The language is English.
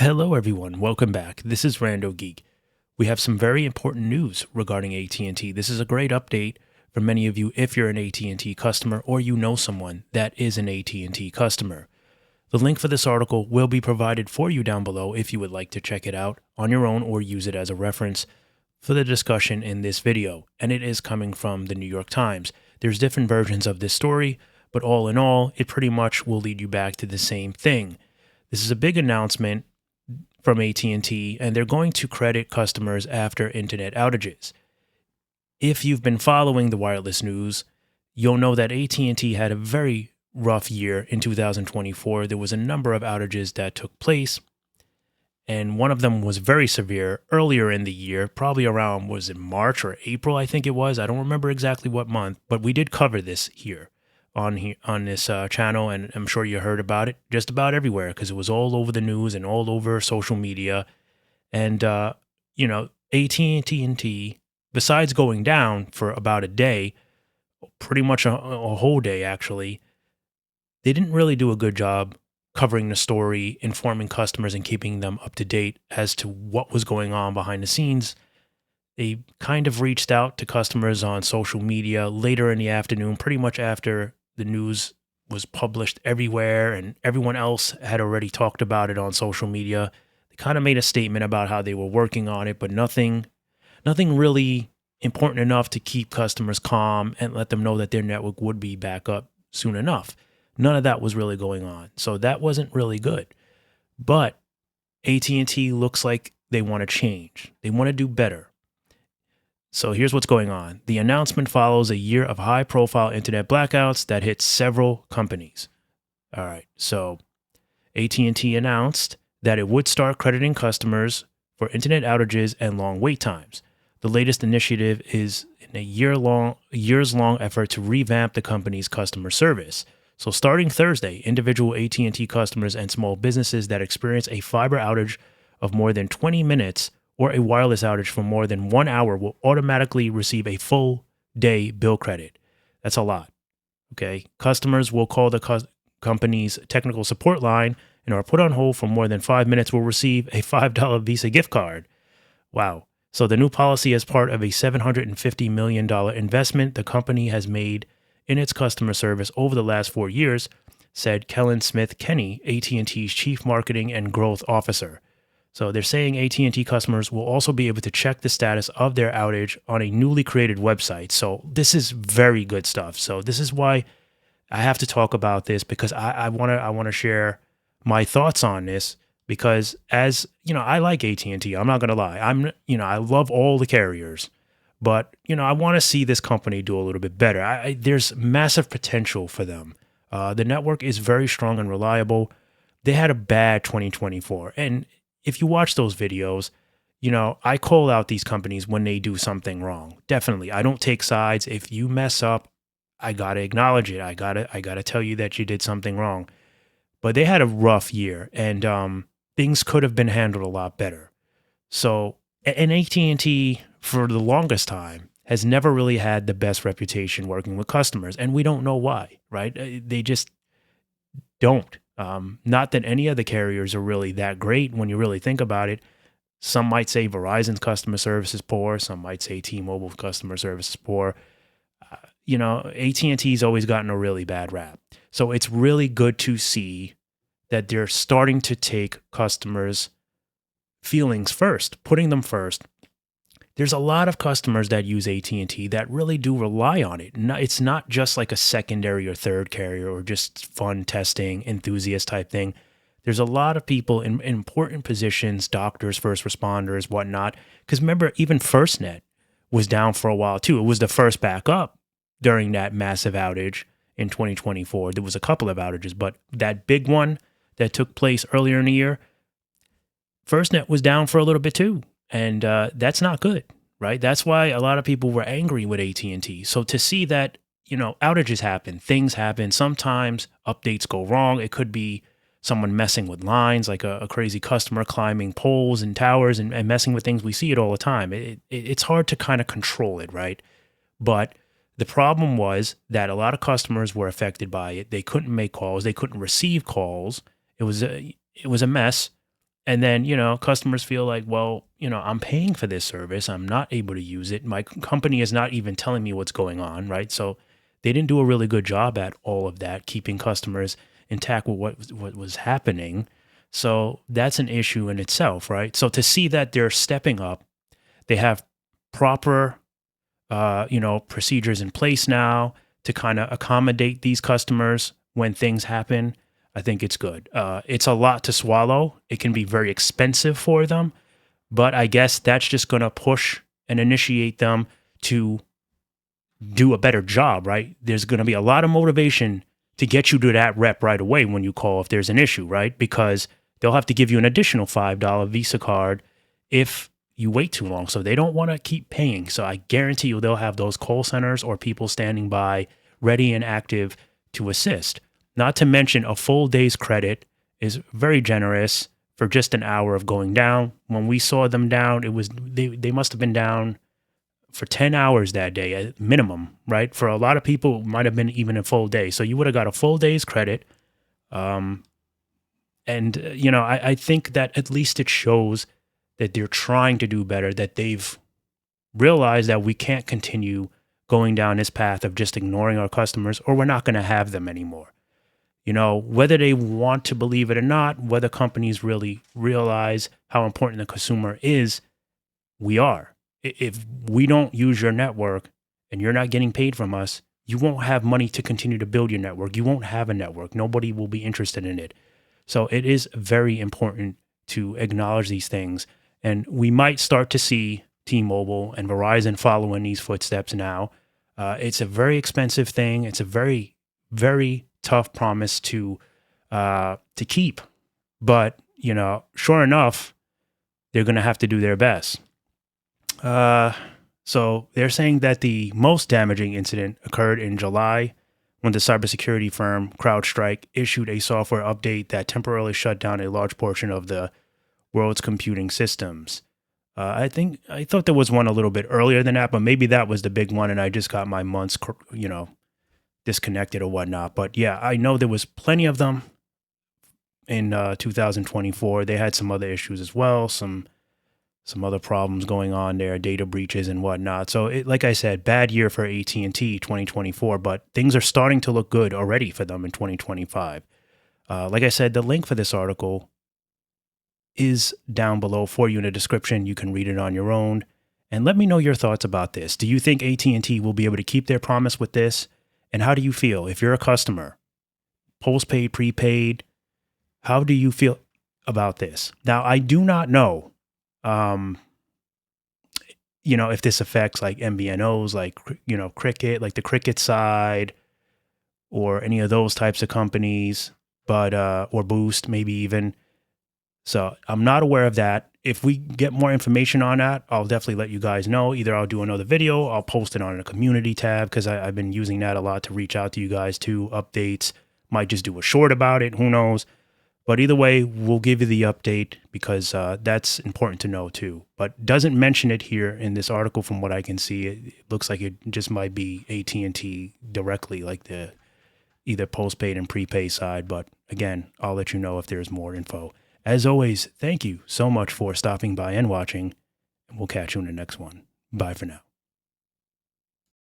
Hello everyone, welcome back. This is Rando Geek. We have some very important news regarding AT&T. This is a great update for many of you if you're an AT&T customer or you know someone that is an AT&T customer. The link for this article will be provided for you down below if you would like to check it out on your own or use it as a reference for the discussion in this video. And it is coming from the New York Times. There's different versions of this story, but all in all, it pretty much will lead you back to the same thing. This is a big announcement from AT&T, and they're going to credit customers after internet outages. If you've been following the wireless news, you'll know that AT&T had a very rough year in 2024. There was a number of outages that took place, and one of them was very severe earlier in the year, probably around, was it March or April, I think it was. I don't remember exactly what month, but we did cover this here on this channel, and I'm sure you heard about it just about everywhere because it was all over the news and all over social media. And AT&T, besides going down for about a day, pretty much a whole day actually, they didn't really do a good job covering the story, informing customers and keeping them up to date as to what was going on behind the scenes. They kind of reached out to customers on social media later in the afternoon, pretty much after the news was published everywhere and everyone else had already talked about it on social media. They kind of made a statement about how they were working on it, but nothing really important enough to keep customers calm and let them know that their network would be back up soon enough. None of that was really going on. So that wasn't really good. But AT&T looks like they want to change. They want to do better. So here's what's going on. The announcement follows a year of high-profile internet blackouts that hit several companies. All right, so AT&T announced that it would start crediting customers for internet outages and long wait times. The latest initiative is in a years-long effort to revamp the company's customer service. So starting Thursday, individual AT&T customers and small businesses that experience a fiber outage of more than 20 minutes or a wireless outage for more than 1 hour will automatically receive a full day bill credit. That's a lot. Okay. Customers will call the company's technical support line and are put on hold for more than 5 minutes will receive a $5 Visa gift card. Wow. So the new policy is part of a $750 million investment the company has made in its customer service over the last 4 years, said Kellen Smith Kenny, AT&T's chief marketing and growth officer. So they're saying AT&T customers will also be able to check the status of their outage on a newly created website. So this is very good stuff. So this is why I have to talk about this because I want to share my thoughts on this because as you know, I like AT&T. I'm not going to lie. I love all the carriers, but I want to see this company do a little bit better. There's massive potential for them. The network is very strong and reliable. They had a bad 2024, and if you watch those videos, I call out these companies when they do something wrong. Definitely. I don't take sides. If you mess up, I got to acknowledge it. I got to tell you that you did something wrong. But they had a rough year and things could have been handled a lot better. So, and AT&T for the longest time has never really had the best reputation working with customers, and we don't know why, right? They just don't. Not that any of the carriers are really that great when you really think about it. Some might say Verizon's customer service is poor. Some might say T-Mobile's customer service is poor. AT&T's always gotten a really bad rap. So it's really good to see that they're starting to take customers' feelings first, putting them first. There's a lot of customers that use AT&T that really do rely on it. It's not just like a secondary or third carrier or just fun testing enthusiast type thing. There's a lot of people in important positions, doctors, first responders, whatnot. Because remember, even FirstNet was down for a while too. It was the first back up during that massive outage in 2024. There was a couple of outages, but that big one that took place earlier in the year, FirstNet was down for a little bit too. And that's not good, right? That's why a lot of people were angry with AT&T. So to see that, outages happen, things happen. Sometimes updates go wrong. It could be someone messing with lines, like a crazy customer climbing poles and towers and messing with things. We see it all the time. It's hard to kind of control it, right? But the problem was that a lot of customers were affected by it. They couldn't make calls. They couldn't receive calls. It was a mess. And then, customers feel like, well, I'm paying for this service. I'm not able to use it. My company is not even telling me what's going on, right? So they didn't do a really good job at all of that, keeping customers intact with what was happening. So that's an issue in itself, right? So to see that they're stepping up, they have proper, procedures in place now to kind of accommodate these customers when things happen. I think it's good. It's a lot to swallow. It can be very expensive for them, but I guess that's just going to push and initiate them to do a better job, right? There's going to be a lot of motivation to get you to that rep right away when you call if there's an issue, right? Because they'll have to give you an additional $5 Visa card if you wait too long. So they don't want to keep paying. So I guarantee you they'll have those call centers or people standing by ready and active to assist. Not to mention a full day's credit is very generous for just an hour of going down. When we saw them down, they must have been down for 10 hours that day at minimum, right? For a lot of people, it might have been even a full day. So you would have got a full day's credit. I think that at least it shows that they're trying to do better, that they've realized that we can't continue going down this path of just ignoring our customers, or we're not going to have them anymore. Whether they want to believe it or not, whether companies really realize how important the consumer is, we are. If we don't use your network and you're not getting paid from us, you won't have money to continue to build your network. You won't have a network. Nobody will be interested in it. So it is very important to acknowledge these things. And we might start to see T-Mobile and Verizon follow in these footsteps now. It's a very expensive thing. It's a very, very tough promise to keep. But, sure enough, they're going to have to do their best. So they're saying that the most damaging incident occurred in July when the cybersecurity firm CrowdStrike issued a software update that temporarily shut down a large portion of the world's computing systems. I thought there was one a little bit earlier than that, but maybe that was the big one, and I just got my months, disconnected or whatnot. But yeah, I know there was plenty of them in 2024. They had some other issues as well, some other problems going on there, data breaches and whatnot. So, like I said, bad year for AT&T 2024, but things are starting to look good already for them in 2025. Like I said, the link for this article is down below for you in the description. You can read it on your own. And let me know your thoughts about this. Do you think AT&T will be able to keep their promise with this? And how do you feel if you're a customer? Postpaid, prepaid, how do you feel about this? Now, I do not know if this affects like MVNOs, like, Cricket, like the Cricket side, or any of those types of companies, but, or Boost, maybe even. So I'm not aware of that. If we get more information on that, I'll definitely let you guys know. Either I'll do another video, I'll post it on a community tab, because I've been using that a lot to reach out to you guys too. Updates, might just do a short about it, who knows. But either way, we'll give you the update, because that's important to know too. But doesn't mention it here in this article from what I can see. It looks like it just might be AT&T directly, like the either postpaid and prepaid side. But again, I'll let you know if there's more info. As always, thank you so much for stopping by and watching, and we'll catch you in the next one. Bye for now.